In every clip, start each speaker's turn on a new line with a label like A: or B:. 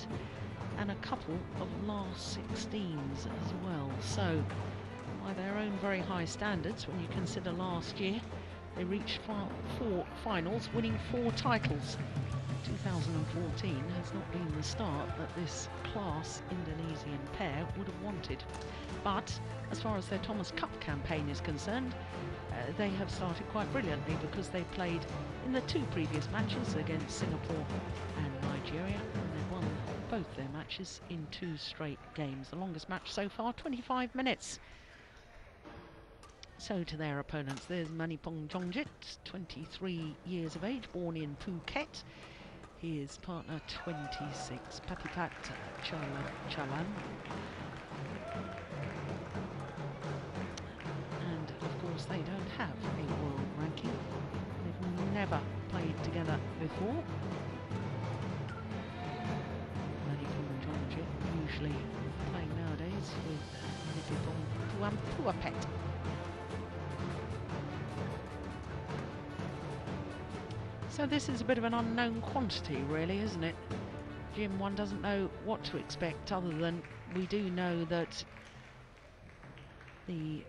A: Thailand, and a couple of last 16s as well. So, by their own very high standards, when you consider last year, they reached 4 finals, winning 4 titles. 2014 has not been the start that this class Indonesian pair would have wanted. But as far as their Thomas Cup campaign is concerned, they have started quite brilliantly, because they played in the 2 previous matches against Singapore and Nigeria, and they've won both their matches in 2 straight games. The longest match so far, 25 minutes. So to their opponents, there's Manipong Jongjit, 23 years of age, born in Phuket. His partner, 26, Patipat Chalan. And of course they don't have a world ranking. They've never played together before. Manipong Jongjit usually playing nowadays with Manipong Puapet. So this is a bit of an unknown quantity, really, isn't it? Jim, one doesn't know what to expect, other than we do know that the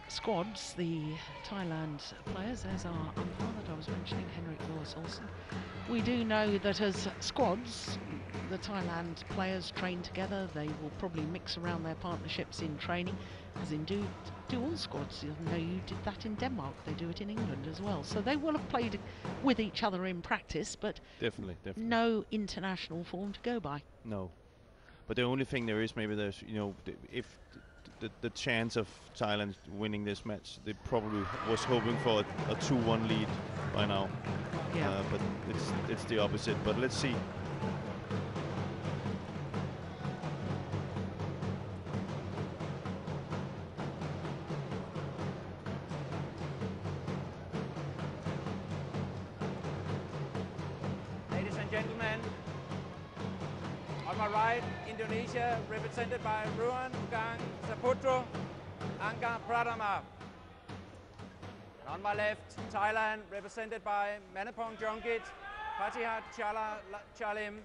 A: squads, the Thailand players, there's our umpire that I was mentioning, Henrik Lewis Olsen. We do know that as squads, the Thailand players train together. They will probably mix around their partnerships in training, as in do all squads. You know, you did that in Denmark, they do it in England as well. So they will have played with each other in practice, but
B: definitely.
A: No international form to go by.
B: No, but the only thing there is, maybe there's, you know, if the chance of Thailand winning this match, they probably was hoping for a 2-1 lead by now.
A: Yeah.
B: But it's the opposite. But let's see.
C: Ladies and gentlemen, on my right, Indonesia, represented by Ruan Gang Saputro, Angga Pratama. And on my left, Thailand, represented by Manipong Jongjit, Patihat Chalim.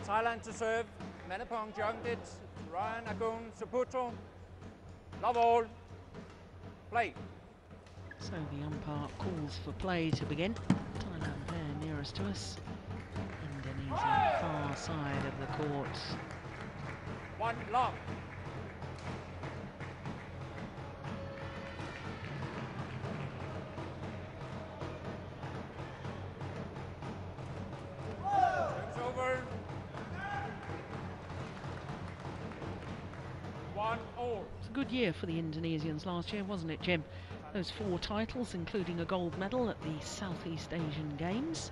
C: Thailand to serve, Manipong Jongjit, Ruan Agung Saputro. Love all. Play.
A: So the umpire calls for play to begin. Thailand pair nearest to us. Indonesia far side of the court.
C: 1 love. Service over. 1-all.
A: It's a good year for the Indonesians last year, wasn't it, Jim? Those 4 titles, including a gold medal at the Southeast Asian Games.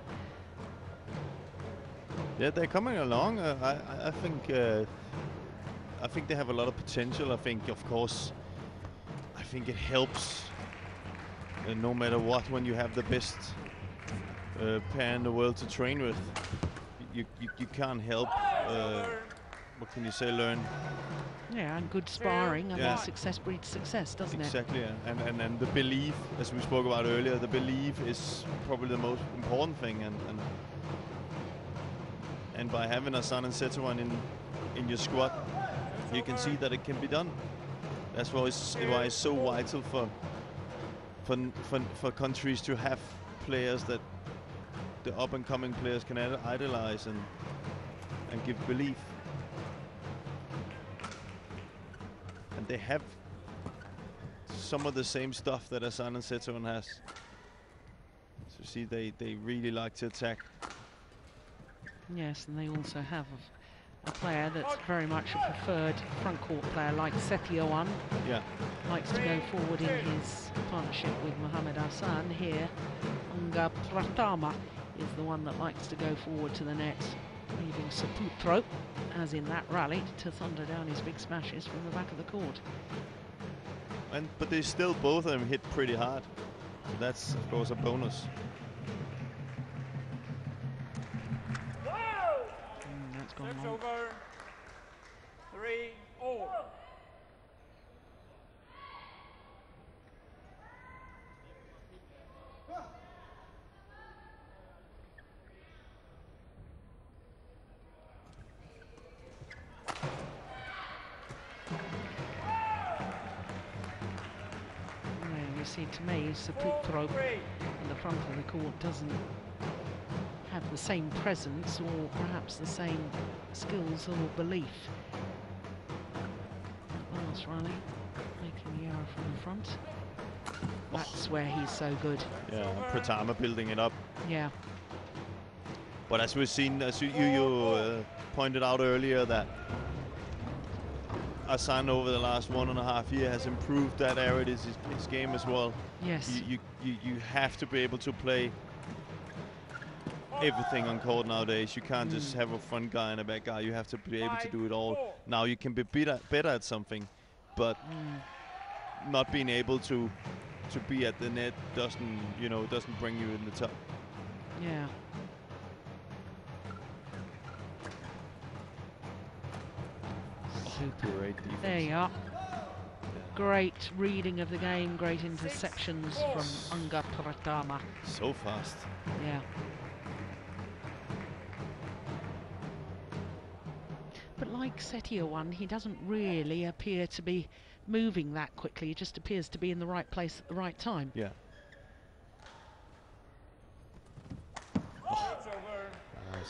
B: Yeah, they're coming along. I think they have a lot of potential. I think, of course, it helps no matter what, when you have the best pair in the world to train with. You can't help, what can you say, learn.
A: Yeah, and good sparring, and then success breeds success, doesn't it?
B: Exactly, and the belief, as we spoke about earlier, the belief is probably the most important thing, and by having Asan and Setawan in your squad, you can see that it can be done. That's why it's so vital for countries to have players that the up-and-coming players can idolize and give belief. And they have some of the same stuff that Asan and Setawan has. So see, they really like to attack.
A: Yes, and they also have a player that's very much a preferred front court player, like Setiowan.
B: Yeah.
A: Likes to go forward in his partnership with Mohamed Hassan here. Angga Pratama is the one that likes to go forward to the net, leaving Saputro, as in that rally, to thunder down his big smashes from the back of the court.
B: But they still, both of them, hit pretty hard. So that's, of course, a bonus.
A: That's gone
C: Service
A: long.
C: over. 3-all.
A: see to me Saputro in the front of the court doesn't have the same presence or perhaps the same skills or belief. Last rally, making the error from the front. That's where he's so good.
B: Yeah, Pratama building it up.
A: Yeah.
B: But as we've seen, as you pointed out earlier, that Asan over the last 1.5 years has improved that area, his game as well.
A: Yes.
B: You have to be able to play everything on court nowadays. You can't just have a front guy and a back guy. You have to be able to do it all. Now you can be better at something, but not being able to be at the net doesn't bring you in the top.
A: Yeah.
B: Great defense.
A: There you are. Great reading of the game, great interceptions from Anga Pratama.
B: So fast.
A: Yeah. But like Setia won, he doesn't really appear to be moving that quickly. He just appears to be in the right place at the right time.
B: Yeah.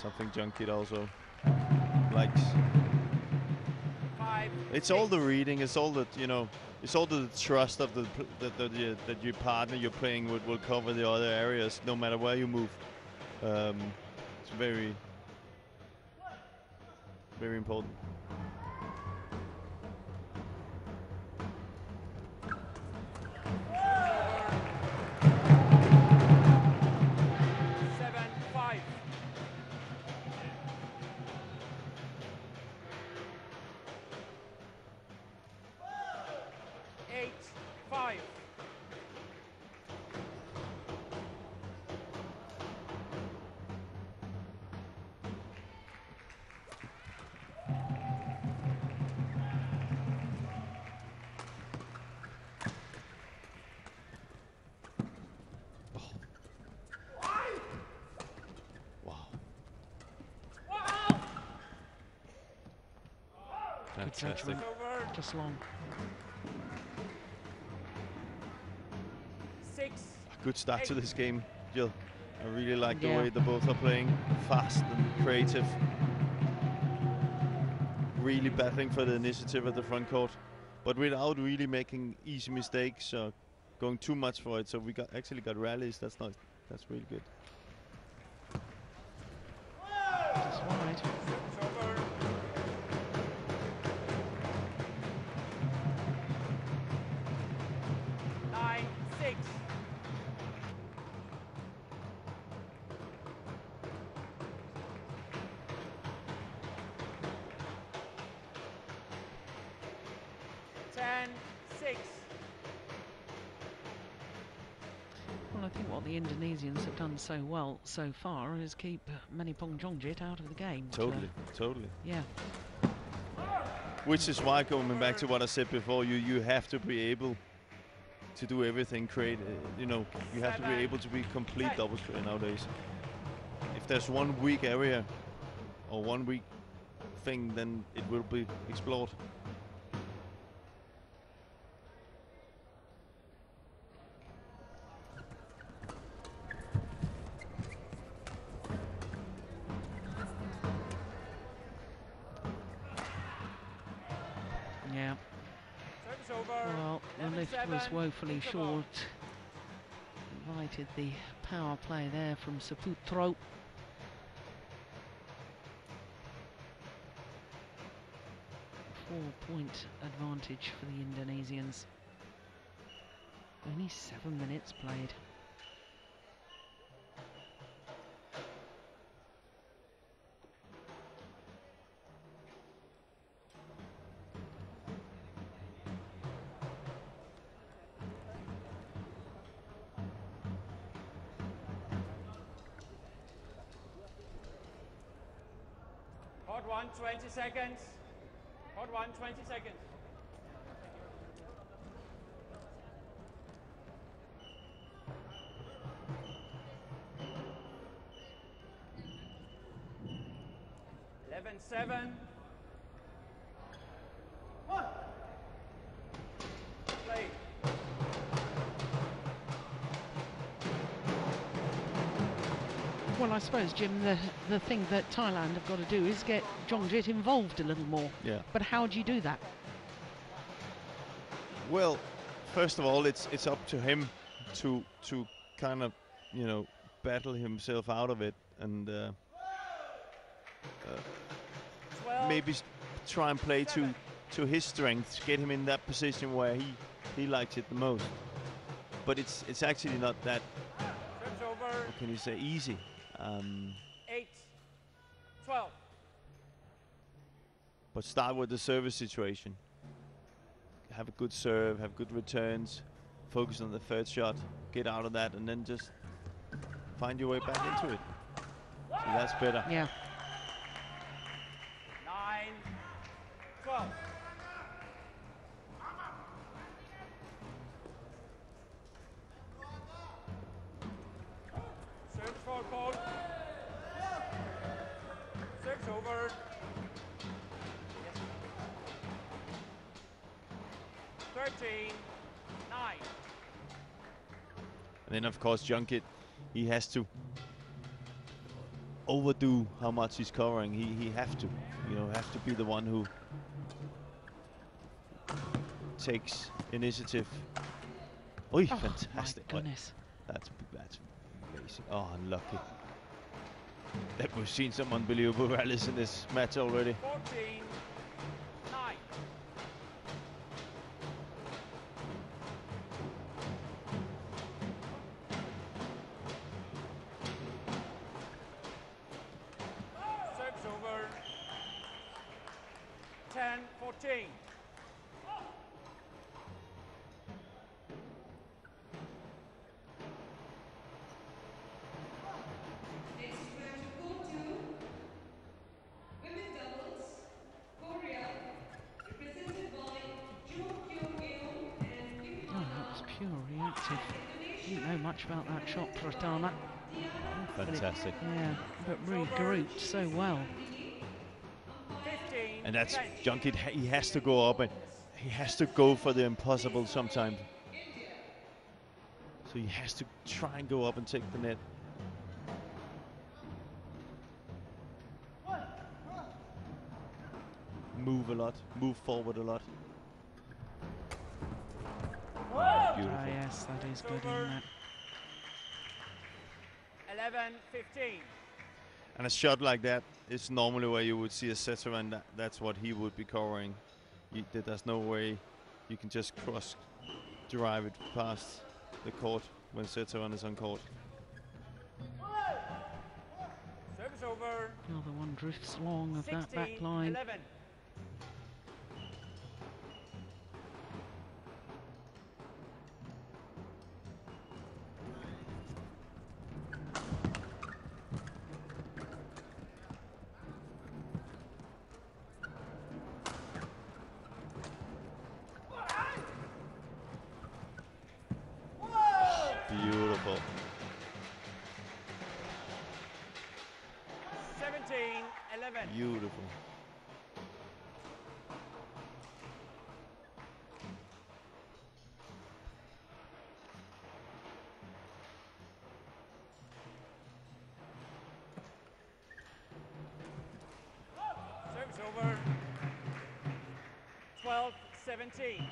B: Something Junkit also likes. It's all the reading. It's all the It's all the trust of that your partner you're playing with will cover the other areas, no matter where you move. It's very, very important.
A: Fantastic. Just long.
B: A good start to this game, Jill. I really like the way the both are playing. Fast and creative. Really battling for the initiative at the front court, but without really making easy mistakes or going too much for it. So we actually got rallies. That's nice. That's really good.
A: Just wide.
C: 9-6.
A: Well, I think what the Indonesians have done so well so far is keep Manipong Jongjit out of the game.
B: Totally, totally.
A: Yeah.
B: Which is why, going back to what I said before, you have to be able to do everything. You have to be able to be complete double straight nowadays. If there's one weak area or one weak thing, then it will be explored.
A: Yeah. Well, the lift was woefully short. Invited the power play there from Saputro. Four-point advantage for the Indonesians. Only 7 minutes played.
C: Hot one, 20 seconds. Hot one, 20 seconds. Seven. Play.
A: Well, I suppose, Jim, the thing that Thailand have got to do is get Jongjit involved a little more.
B: Yeah.
A: But how do you do that?
B: Well, first of all, it's up to him to kind of, you know, battle himself out of it, and maybe try and play to his strengths, get him in that position where he likes it the most. But it's actually not that, what can you say, easy.
C: 8-12.
B: But start with the service situation. Have a good serve, have good returns, focus on the third shot, get out of that, and then just find your way back into it. So that's better.
A: Yeah.
C: 9-12. Service for ball. Service over. Yes. 13-9.
B: And then, of course, Junket, he has to overdo how much he's covering. He have to, you know, have to be the one who takes initiative. Oh, fantastic!
A: My goodness.
B: That's amazing. Oh, unlucky. That we've seen some unbelievable rallies in this match already.
C: 14-9. Service over. 10-14.
A: Pure reactive. Didn't know much about that shot, Pratama.
B: Fantastic.
A: Yeah, but regrouped so well.
C: 15.
B: And that's Junket. He has to go up and he has to go for the impossible sometimes. So he has to try and go up and take the net. Move a lot, move forward a lot. Beautiful.
A: Ah, yes, that is good, isn't it?
C: 11-15.
B: And a shot like that is normally where you would see a setter, and that's what he would be covering. There's no way you can just cross drive it past the court when setter is on court.
C: Service over.
A: Another one drifts long of that back line.
C: 16-11.
B: Beautiful.
C: 17-11.
B: Beautiful.
C: Service over. 12-17.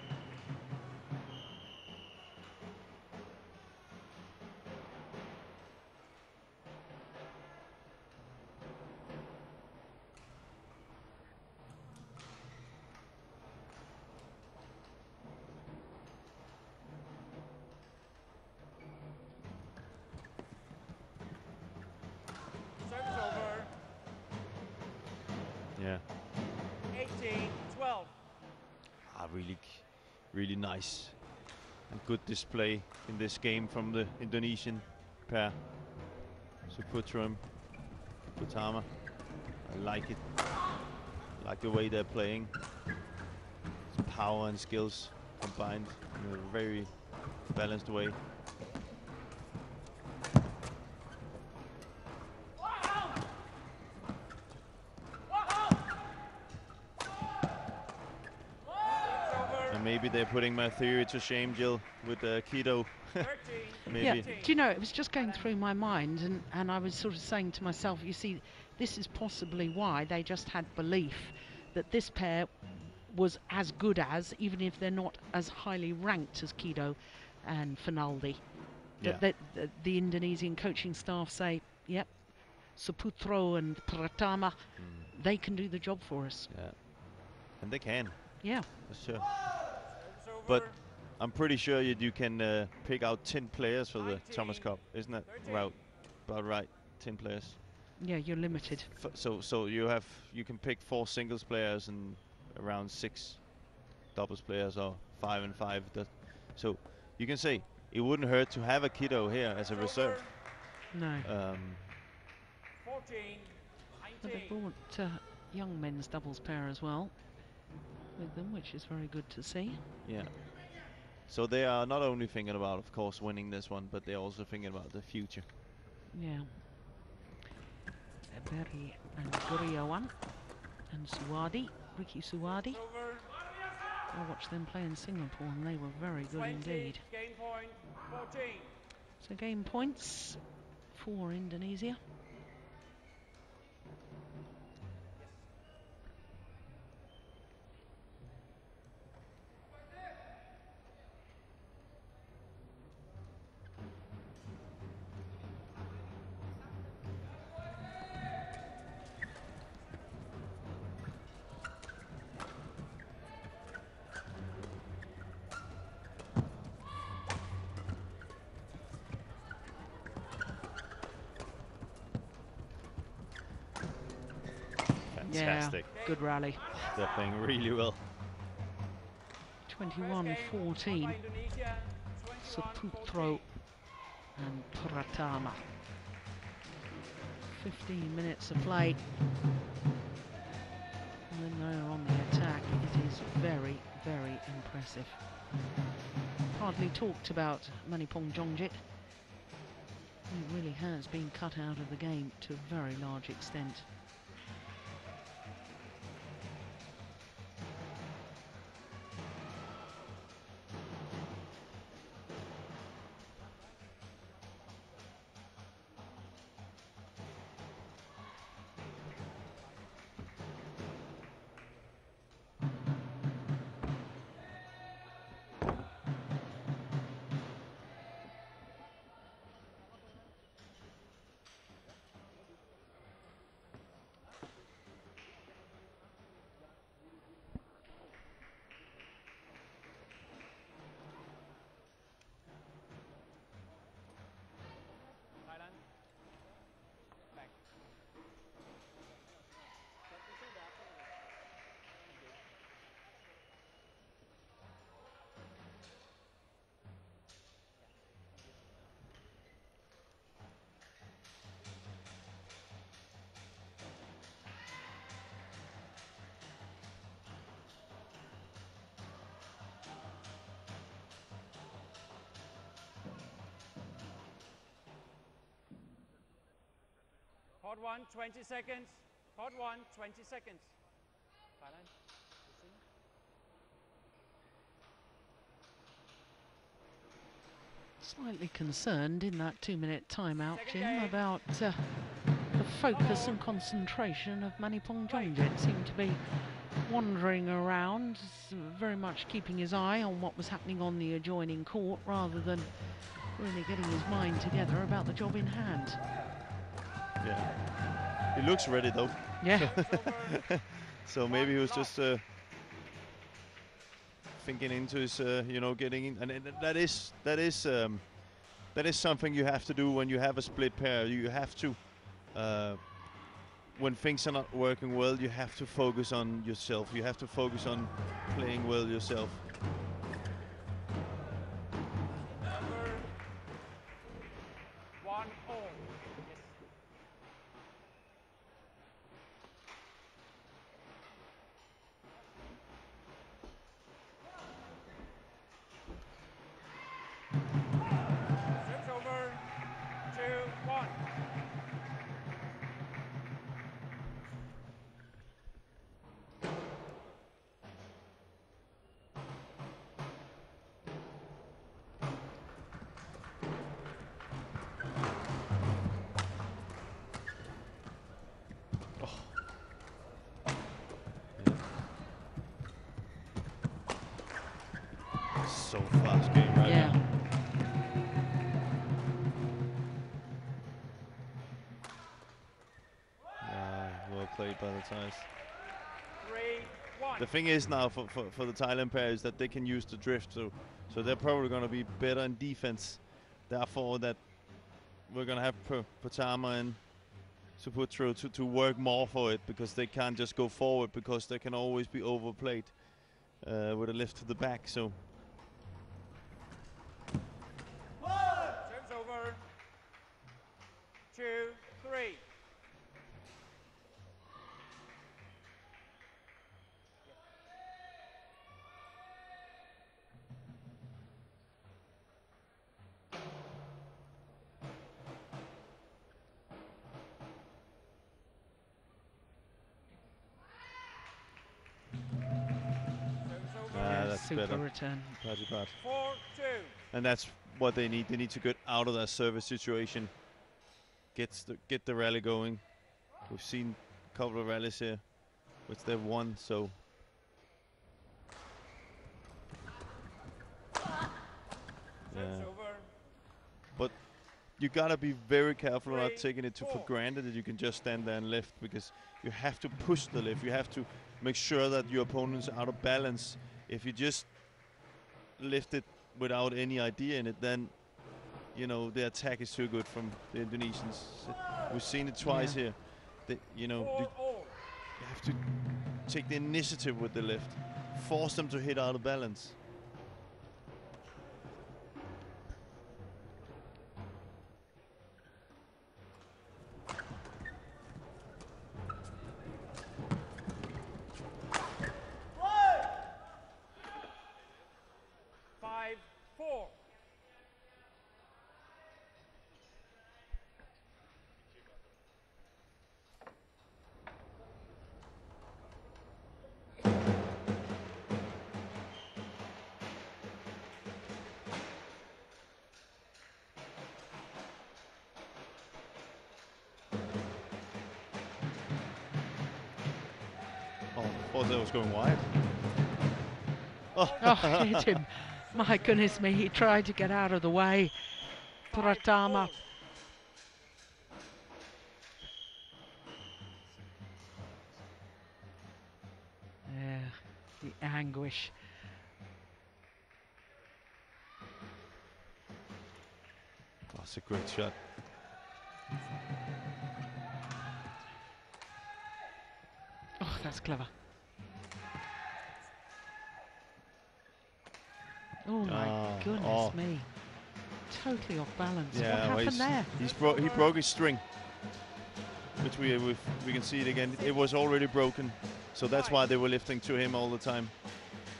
C: Service over.
B: Yeah.
C: 18-12.
B: Really nice and good display in this game from the Indonesian pair. Suputra and Pratama. I like it. I like the way they're playing. It's power and skills combined in a very balanced way. maybe they're putting my theory to shame, Jill, with keto. Maybe.
A: Yeah, do you know, it was just going through my mind, and I was sort of saying to myself, you see, this is possibly why they just had belief that this pair was as good as, even if they're not as highly ranked as Kido and Finaldi.
B: Yeah.
A: The Indonesian coaching staff say, yep, Saputro and Pratama, they can do the job for us.
B: Yeah, and they can.
A: Yeah.
B: For sure. But I'm pretty sure you can pick out 10 players for the Thomas Cup, isn't that about right? 10 players.
A: Yeah, you're limited.
B: So you can pick 4 singles players and around 6 doubles players, or 5 and 5. So you can say it wouldn't hurt to have a Kido here as a reserve.
A: No.
C: 14,
A: But they brought young men's doubles pair as well with them, which is very good to see.
B: Yeah. So they are not only thinking about, of course, winning this one, but they're also thinking about the future.
A: Yeah. Berry and Guriowan and Suwadi, Ricky Suwadi. I watched them play in Singapore and they were very good indeed.
C: Game point, 14.
A: So game points for Indonesia.
B: Fantastic.
A: Yeah, good rally.
B: They're playing really well.
A: 21-14. Saputro and Pratama. 15 minutes of play. When they're on the attack, it is very, very impressive. Hardly talked about Manipong Jongjit. He really has been cut out of the game to a very large extent.
C: Thailand. Back. Part 1, 20 seconds. Part 1, 20 seconds. Thailand.
A: Slightly concerned in that 2-minute timeout, Jim, about the focus and concentration of Manipong Jongjit. Seemed to be wandering around, very much keeping his eye on what was happening on the adjoining court rather than really getting his mind together about the job in hand.
B: Yeah. He looks ready though.
A: Yeah.
B: So maybe he was just thinking into his, getting in, and that is something you have to do when you have a split pair. You have to, when things are not working well, you have to focus on yourself. You have to focus on playing well yourself. so fast game right
A: Yeah.
B: now. Well played by the Thais.
C: 3-1.
B: The thing is now for the Thailand pair is that they can use the drift, so they're probably going to be better in defense. Therefore, that we're going to have Pratama and Suputro to work more for it, because they can't just go forward, because they can always be overplayed with a lift to the back. So
C: Service over. 2-3.
B: that's
A: Super
B: better.
A: return.
C: 4-2.
B: And that's what they need. They need to get out of that service situation. Get the rally going. We've seen a couple of rallies here, which they've won. So
C: Service over.
B: but you gotta be very careful not taking it for granted that you can just stand there and lift, because you have to push the lift. You have to make sure that your opponent's out of balance. If you just lift it without any idea in it, then you know the attack is too good from the Indonesians. We've seen it twice here. You have to take the initiative with the lift, force them to hit out of balance. Thought that was going wide.
A: Oh, hit him. My goodness me, he tried to get out of the way. Pratama. Yeah, the anguish.
B: That's a great shot.
A: Oh, that's clever. Oh my goodness me. Totally off balance.
B: Yeah,
A: what happened there?
B: He broke his string. Which we can see it again. It was already broken. So that's why they were lifting to him all the time.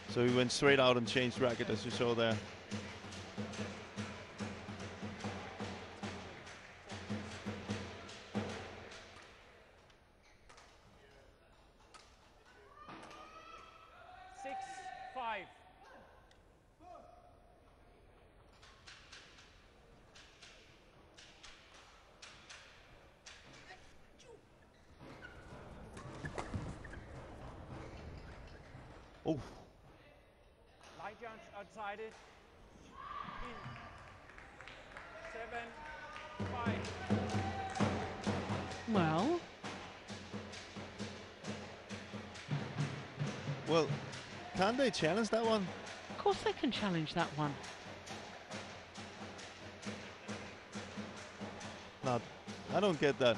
B: So he went straight out and changed racket, as you saw there. Oh.
C: Light jump outside it. In. 7-5.
B: Well, can't they challenge that one?
A: Of course they can challenge that one.
B: No, I don't get that.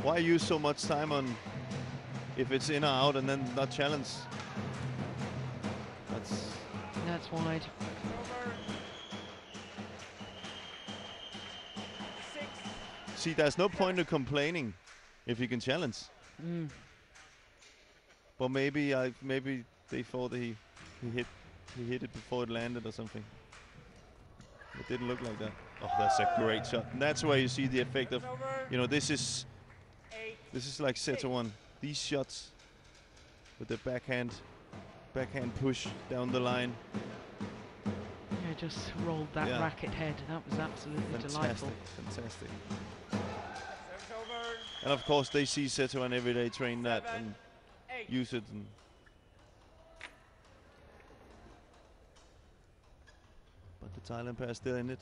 B: Why use so much time on if it's in or out and then not challenge?
A: That's wide.
B: See, there's no point in complaining if you can challenge. But maybe they thought that he hit it before it landed or something. It didn't look like that. Oh, that's a great shot. And that's where you see the effect of, this is like set to one. These shots with the backhand push down the line.
A: Yeah, just rolled that racket head. That was absolutely delightful.
B: Fantastic. And of course they see Setuan every day, train that and use it. And The Thailand pair still in it.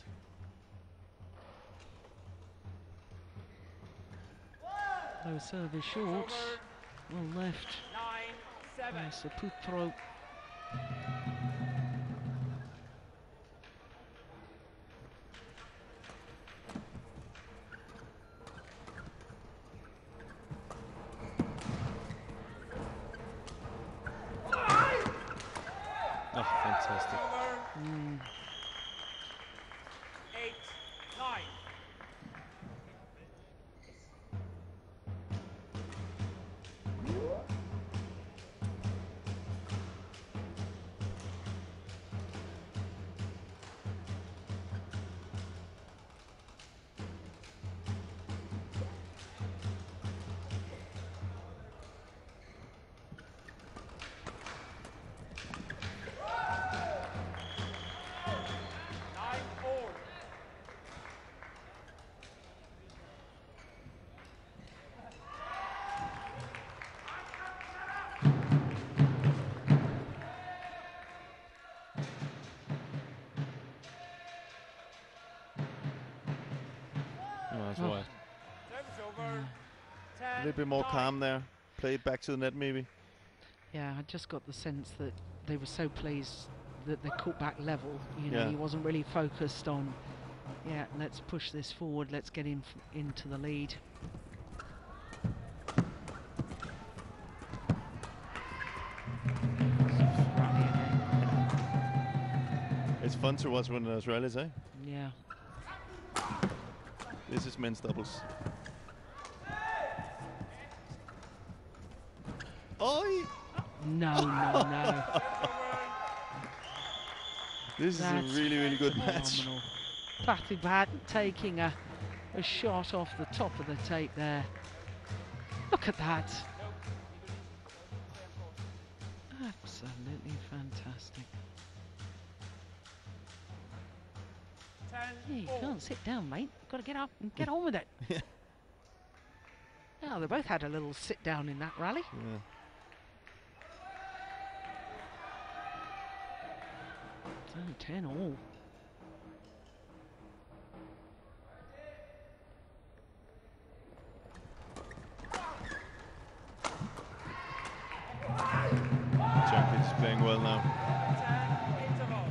A: Low service short. Well left.
C: 9-7.
A: Saputro.
B: Oh, fantastic.
C: 8-9.
B: That's
A: Oh.
B: why.
C: Service over.
B: A little bit more
C: 10-9.
B: calm there. Play it back to the net, maybe.
A: Yeah, I just got the sense that they were so pleased that they caught back level. You know,
B: Yeah.
A: he wasn't really focused on, yeah, let's push this forward, let's get into the lead. Rally again.
B: It's fun to watch one of those rallies, eh?
A: Yeah.
B: This is men's doubles. Oi!
A: No, no, no.
B: This
A: That's
B: is a really, really good match.
A: phenomenal. Patibhat taking a shot off the top of the tape there. Look at that. Absolutely fantastic. Yeah, you can't sit down, mate. You've got to get up and get on with it.
B: Yeah.
A: Oh, they both had a little sit down in that rally.
B: Yeah.
A: So 10 all.
B: Champions playing well now.
C: 10 interval.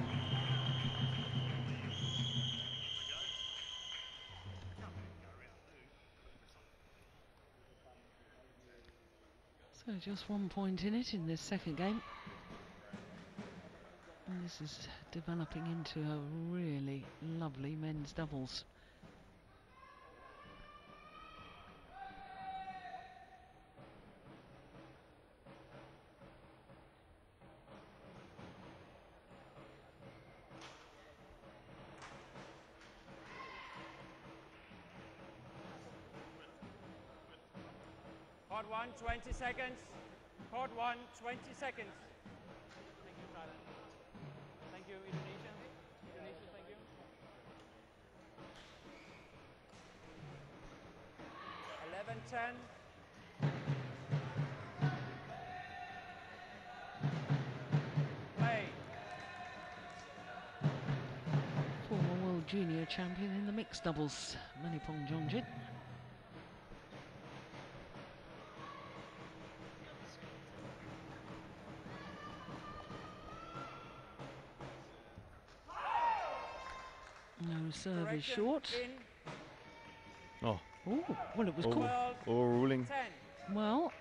A: So just 1 point in it in this second game. And this is developing into a really lovely men's doubles.
C: Court 1, 20 seconds. Court 1, 20 seconds. Thank you, Thailand. Thank you, Indonesia. Indonesia, thank you. 11-10. Play.
A: Former world junior champion in the mixed doubles, Manipong Jongjit. No service
C: Correction
A: short.
C: in
B: Oh,
A: Oh, well, it was
B: over.
A: called.
C: 12-10.
B: Overruling.
A: Well,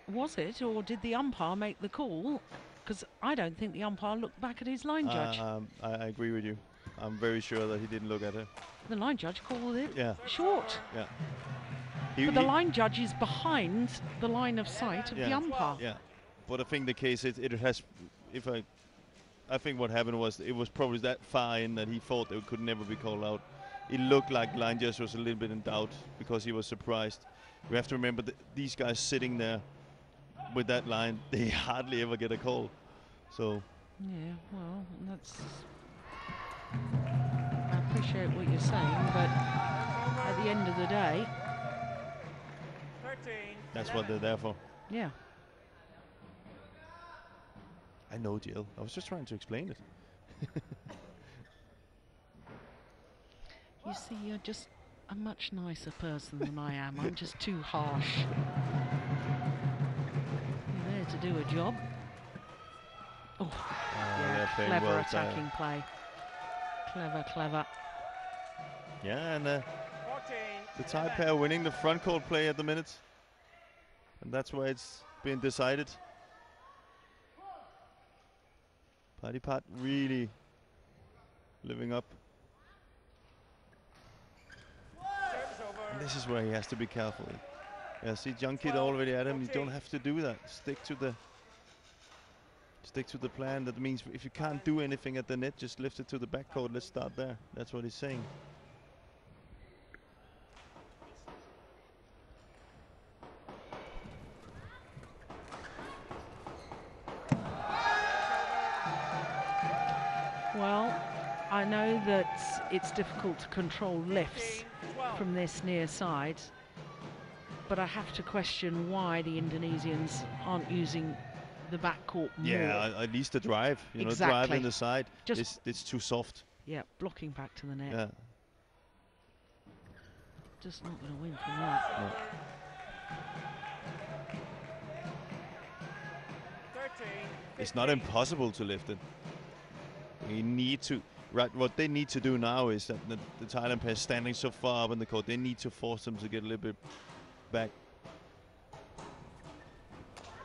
A: was it, or did the umpire make the call? Because I don't think the umpire looked back at his line judge.
B: I agree with you. I'm very sure that he didn't look at it.
A: The line judge called it
B: Yeah.
A: short.
B: Yeah.
A: But the line judge is behind the line of sight of the
B: Yeah.
A: umpire.
B: Yeah. But I think the case it has. If I think what happened was it was probably that far in that he thought it could never be called out. It looked like line judge was a little bit in doubt because he was surprised. We have to remember that these guys sitting there with that line, they hardly ever get a call. So
A: Yeah, well, that's. I appreciate what you're saying, but at the end of the day,
C: 13.
B: that's what they're there for.
A: yeah.
B: I know, Jill. I was just trying to explain it.
A: You see, you're just a much nicer person than I am. I'm just too harsh. You're there to do a job. Oh, yeah, clever well attacking play. Clever, clever.
B: Yeah, and the Thai pair winning the front court play at the minute. And that's where it's been decided. Padipat really living up. And this is where he has to be careful. Yeah, see Junkit already at him. You don't have to do that. Stick to the plan. That means if you can't do anything at the net, just lift it to the backcourt. Let's start there. That's what he's saying.
A: Well, I know that it's difficult to control lifts from this near side, but I have to question why the Indonesians aren't using the backcourt more.
B: Yeah, at least the drive. You
A: exactly.
B: know, drive in the side. It's too soft.
A: Yeah, blocking back to the net.
B: Yeah.
A: Just not going to win from that.
B: No.
C: 13,
B: It's not impossible to lift it. You need to. Right, what they need to do now is that the Thailand pair is standing so far up in the court. They need to force them to get a little bit back.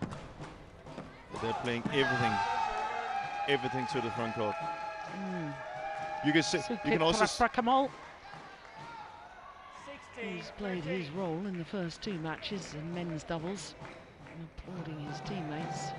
B: But they're playing everything to the front court. You can see. You can also.
A: He's played his role in the first two matches in men's doubles, applauding his teammates.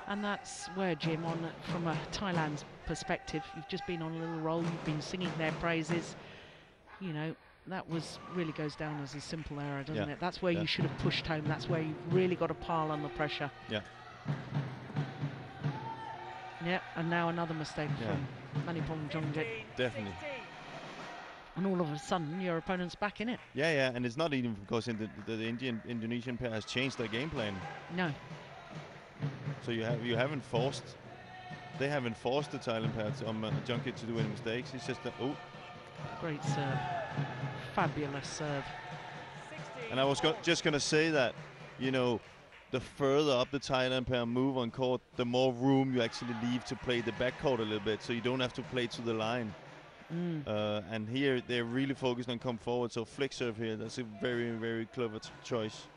A: And that's where, Jim, from a Thailand's perspective, you've just been on a little roll, you've been singing their praises. You know, that really goes down as a simple error, doesn't it? That's where you should have pushed home. That's where you've really got to pile on the pressure.
B: Yeah.
A: Yeah, and now another mistake from Manipong Jongjit.
B: Definitely.
A: And all of a sudden, your opponent's back in it.
B: Yeah, and it's not even because the Indonesian pair has changed their game plan.
A: No.
B: So they haven't forced the Thailand pair Junkit to do any mistakes. It's just
A: great serve, fabulous serve.
B: And I was just going to say that, you know, the further up the Thailand pair move on court, the more room you actually leave to play the backcourt a little bit, so you don't have to play to the line. And here they're really focused on come forward. So flick serve here. That's a very, very clever choice.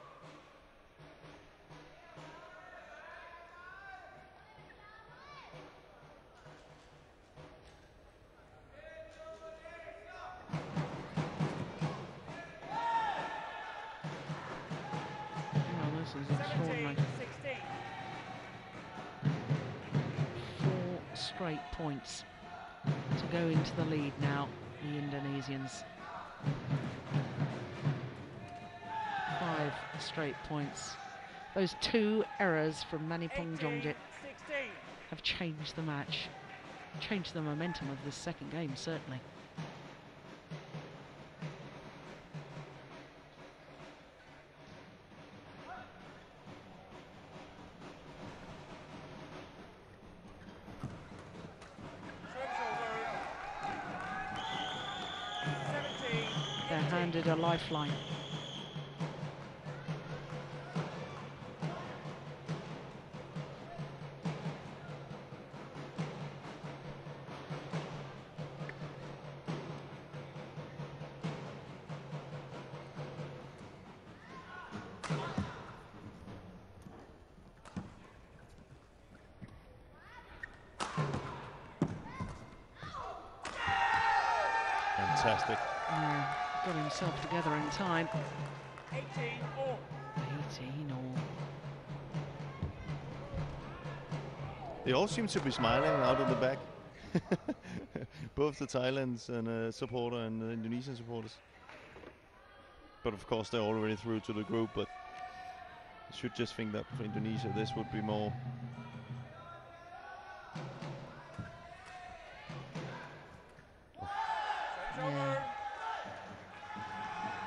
A: Extraordinary. 4 straight points to go into the lead now, the Indonesians. 5 straight points. Those 2 errors from Manipong Jongjit have changed the match, changed the momentum of this second game, certainly. Handed a lifeline.
B: Fantastic.
A: Got himself together in time.
C: 18 all.
A: 18 all.
B: They all seem to be smiling out in the back. Both the Thailand's and supporter and the Indonesian supporters. But of course they're already through to the group, but you should just think that for Indonesia this would be more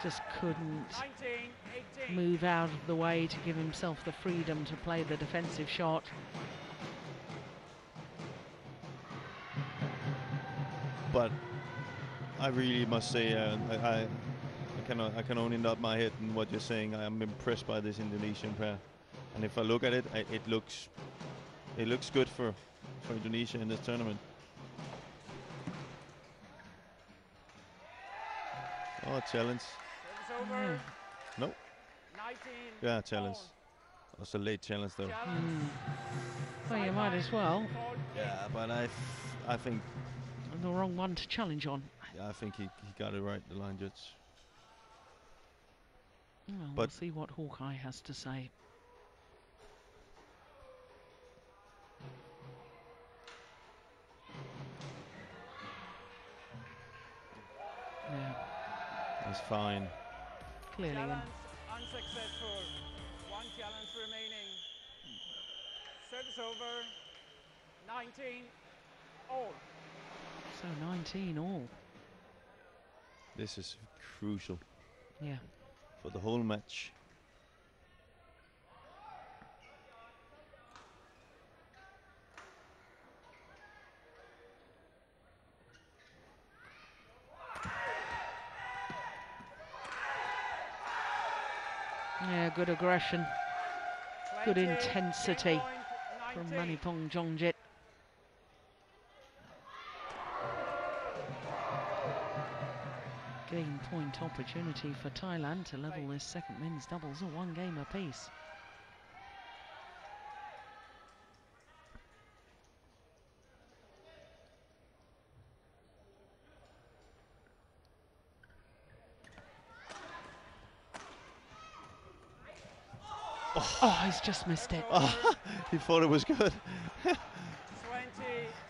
A: just couldn't
C: 19-18.
A: move out of the way to give himself the freedom to play the defensive shot.
B: But I really must say, I can only nod my head in what you're saying. I am impressed by this Indonesian pair, and if I look at it, it looks good for Indonesia in this tournament. Oh, challenge.
C: Service over.
B: Nope.
C: 19.
B: Yeah, challenge.
C: all.
B: That's a late challenge though.
C: Challenge.
A: Well, you might as well.
C: Called
B: Yeah, but I think
A: The wrong one to challenge on.
B: yeah, I think he got it right, the line judge.
A: Well, we'll
B: But
A: see what Hawkeye has to say. Yeah,
B: it's fine.
A: clearly.
C: Challenge unsuccessful. One challenge remaining. Service over. 19 all.
A: So 19 all.
B: This is crucial
A: Yeah.
B: for the whole match.
A: Yeah, good aggression, good
C: 20,
A: intensity from
C: 3.19.
A: Manipong Jongjit. Game point opportunity for Thailand to level this second men's doubles at 1 game apiece. Oh, he's just missed it.
B: He thought it was good.
C: 20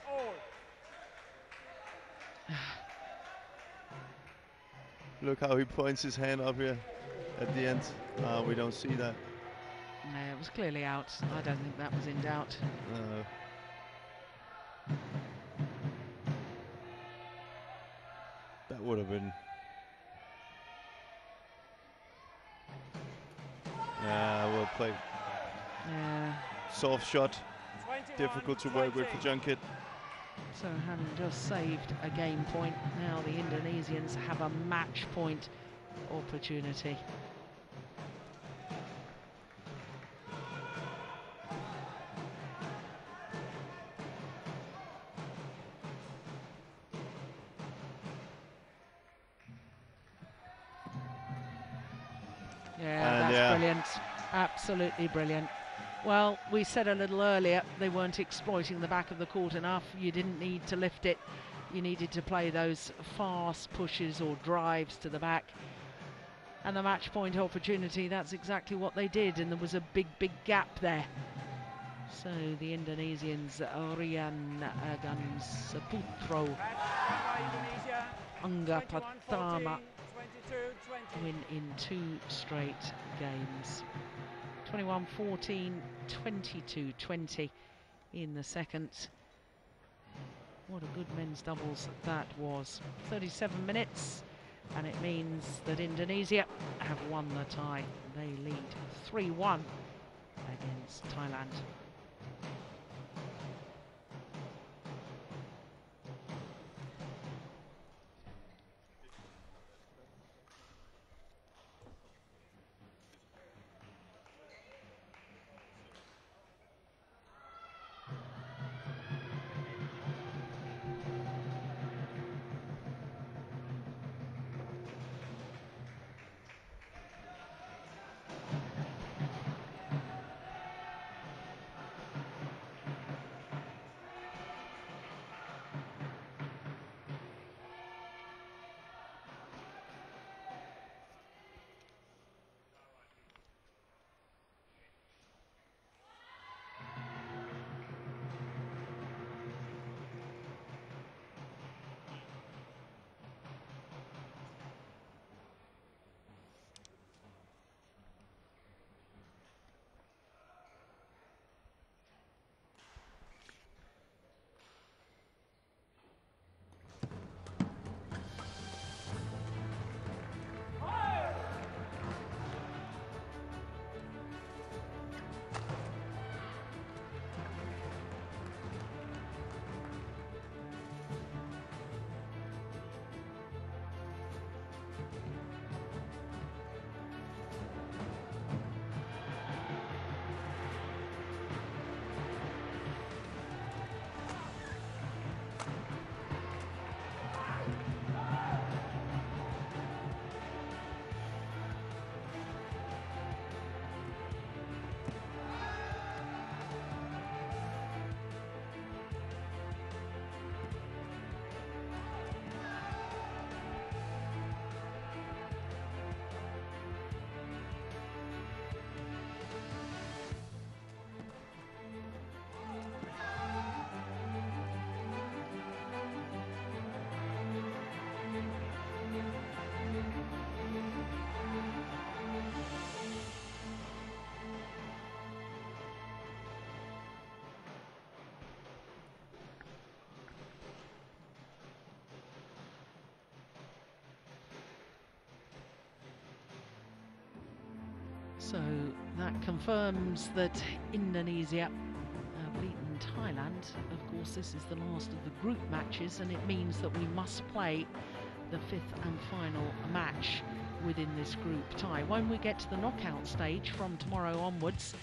C: all.
B: Look how he points his hand up here at the end. We don't see that.
A: No, it was clearly out. I don't think that was in doubt.
B: That would have been. Yeah, well played.
A: Yeah.
B: Soft shot,
C: 21,
B: difficult to work with for
C: 20.
B: Junket.
A: So having just saved a game point, now the Indonesians have a match point opportunity. Yeah,
B: And
A: that's brilliant. Absolutely brilliant. Well, we said a little earlier they weren't exploiting the back of the court enough. You didn't need to lift it. You needed to play those fast pushes or drives to the back. And the match point opportunity, that's exactly what they did. And there was a big, big gap there. So the Indonesians, Rian Gansaputro,
C: Indonesia.
A: Angga
C: 21-14,
A: Pratama
C: 22-20.
A: win in 2 straight games. 21-14, 22-20 in the second. What a good men's doubles that was. 37 minutes, and it means that Indonesia have won the tie. They lead 3-1 against Thailand. So that confirms that Indonesia beaten Thailand. Of course, this is the last of the group matches, and it means that we must play the fifth and final match within this group tie. When we get to the knockout stage from tomorrow onwards,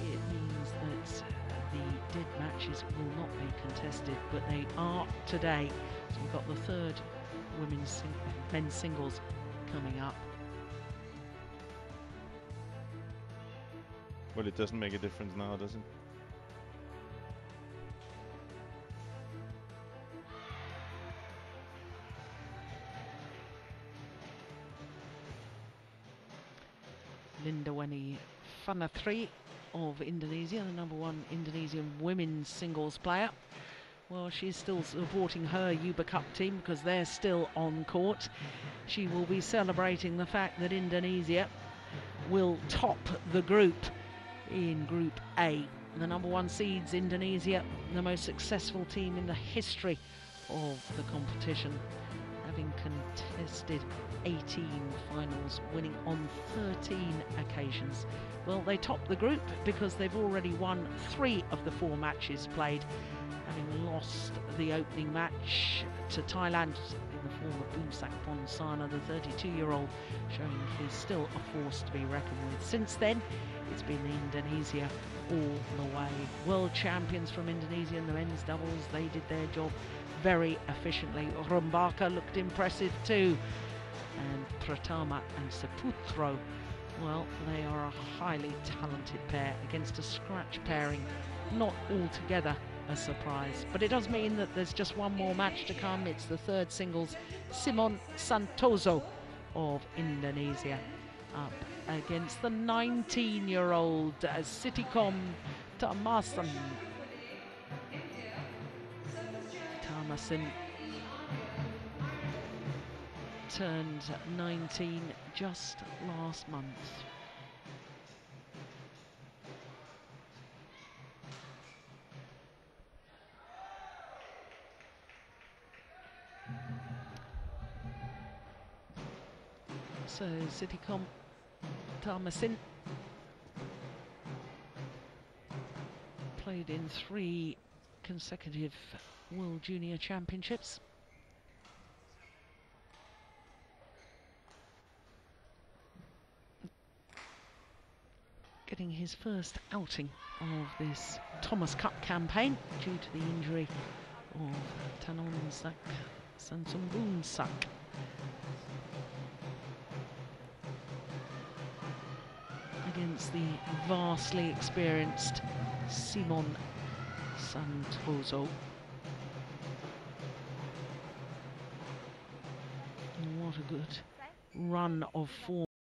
A: it means that the dead matches will not be contested, but they are today. So we've got the third men's singles coming up.
B: Well, it doesn't make a difference now, does it?
A: Lindaweni Fanatri of Indonesia, the #1 Indonesian women's singles player. Well, she's still supporting her Uber Cup team because they're still on court. She will be celebrating the fact that Indonesia will top the group in Group A. The #1 seeds, Indonesia, the most successful team in the history of the competition, having contested 18 finals, winning on 13 occasions. Well, they top the group because they've already won 3 of the 4 matches played, having lost the opening match to Thailand in the form of Boomsak Ponsana, the 32-year-old, showing he's still a force to be reckoned with. Since then, it's been Indonesia all the way. World champions from Indonesia in the men's doubles, they did their job very efficiently. Rumbaka looked impressive too. And Pratama and Saputro, well, they are a highly talented pair against a scratch pairing. Not altogether a surprise, but it does mean that there's just one more match to come. It's the third singles. Simon Santoso of Indonesia up against the 19-year-old Sitikom Tamasin. Tamasin turned 19 just last month. So Sitikom Tamasin played in 3 consecutive World Junior Championships. Getting his first outing of this Thomas Cup campaign due to the injury of Tanonsak Sansumbunsak. Against the vastly experienced Simon Santoso. What a good run of form.